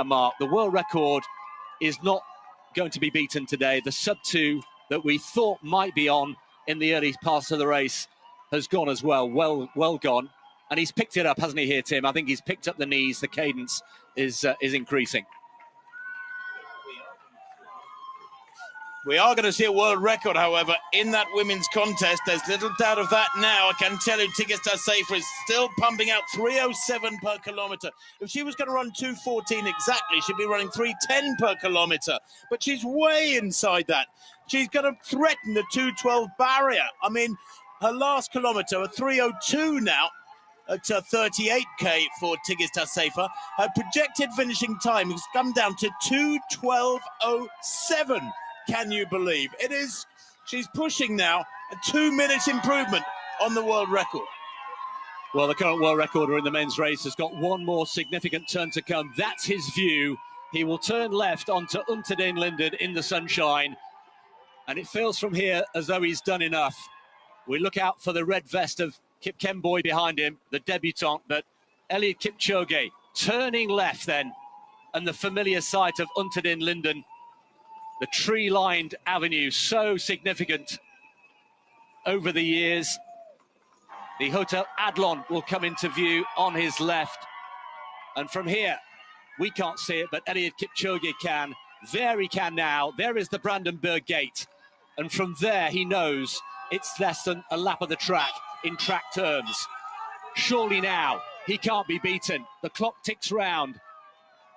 mark. The world record is not going to be beaten today. The sub-2 that we thought might be on in the early parts of the race has gone as well. Well gone. And he's picked it up, hasn't he, here, Tim? I think he's picked up the knees. The cadence is increasing. We are going to see a world record, however, in that women's contest. There's little doubt of that now. I can tell you, Tigist Assefa is still pumping out 3:07 per kilometre. If she was going to run 2:14 exactly, she'd be running 3:10 per kilometre. But she's way inside that. She's going to threaten the 2:12 barrier. I mean, her last kilometre, a 3:02 now. At 38k for Tigist Assefa. Her projected finishing time has come down to 2:12.07. Can you believe? It is, she's pushing now a 2-minute improvement on the world record. Well, the current world recorder in the men's race has got one more significant turn to come. That's his view. He will turn left onto Unter den Linden in the sunshine. And it feels from here as though he's done enough. We look out for the red vest of Kipchoge behind him, the debutant, but Eliud Kipchoge turning left then, and the familiar sight of Unter den Linden, the tree-lined avenue, so significant over the years. The Hotel Adlon will come into view on his left, and from here, we can't see it, but Eliud Kipchoge can. There he can now. There is the Brandenburg Gate, and from there he knows it's less than a lap of the track in track terms. Surely now he can't be beaten. The clock ticks round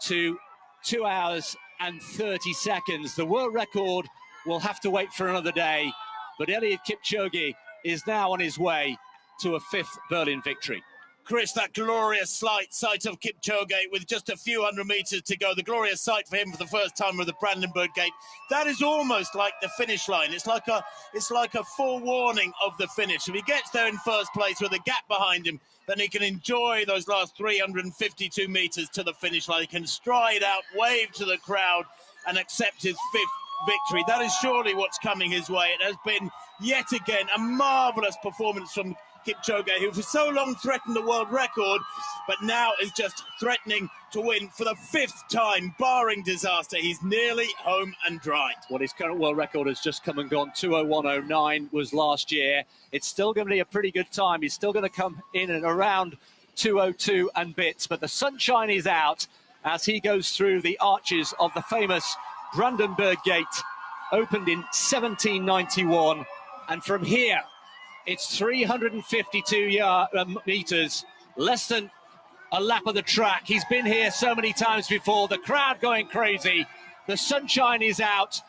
to 2 hours and 30 seconds. The world record will have to wait for another day, but Eliud Kipchoge is now on his way to a 5th Berlin victory. Chris, that glorious sight of Kipchoge with just a few hundred metres to go. The glorious sight for him for the first time with the Brandenburg Gate. That is almost like the finish line. It's like a forewarning of the finish. If he gets there in first place with a gap behind him, then he can enjoy those last 352 metres to the finish line. He can stride out, wave to the crowd, and accept his 5th victory. That is surely what's coming his way. It has been yet again a marvellous performance from Kipchoge, who for so long threatened the world record, but now is just threatening to win for the 5th time, barring disaster. He's nearly home and dry. Well, his current world record has just come and gone. 2:01.09 was last year. It's still going to be a pretty good time. He's still going to come in and around 2:02 and bits, but the sunshine is out as he goes through the arches of the famous Brandenburg Gate, opened in 1791, and from here, it's 352 metres, less than a lap of the track. He's been here so many times before. The crowd going crazy. The sunshine is out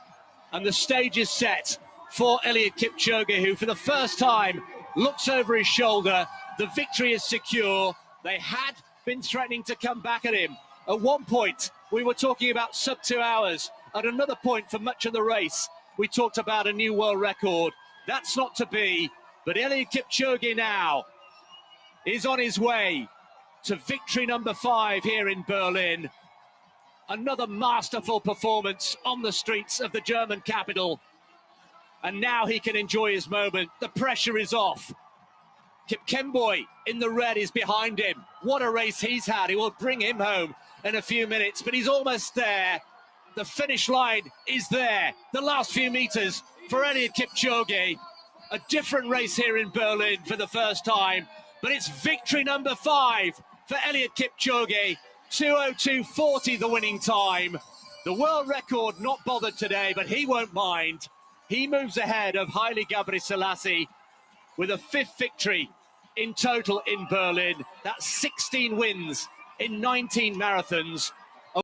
and the stage is set for Eliud Kipchoge, who for the first time looks over his shoulder. The victory is secure. They had been threatening to come back at him. At one point, we were talking about sub-2 hours. At another point for much of the race, we talked about a new world record. That's not to be. But Eliud Kipchoge now is on his way to victory number 5 here in Berlin. Another masterful performance on the streets of the German capital. And now he can enjoy his moment. The pressure is off. Kipchoge in the red is behind him. What a race he's had. He will bring him home in a few minutes, but he's almost there. The finish line is there. The last few meters for Eliud Kipchoge. A different race here in Berlin for the first time, but it's victory number 5 for Eliud Kipchoge. 2:02.40 the winning time. The world record not bothered today, but he won't mind. He moves ahead of Haile Gebrselassie with a 5th victory in total in Berlin. That's 16 wins in 19 marathons.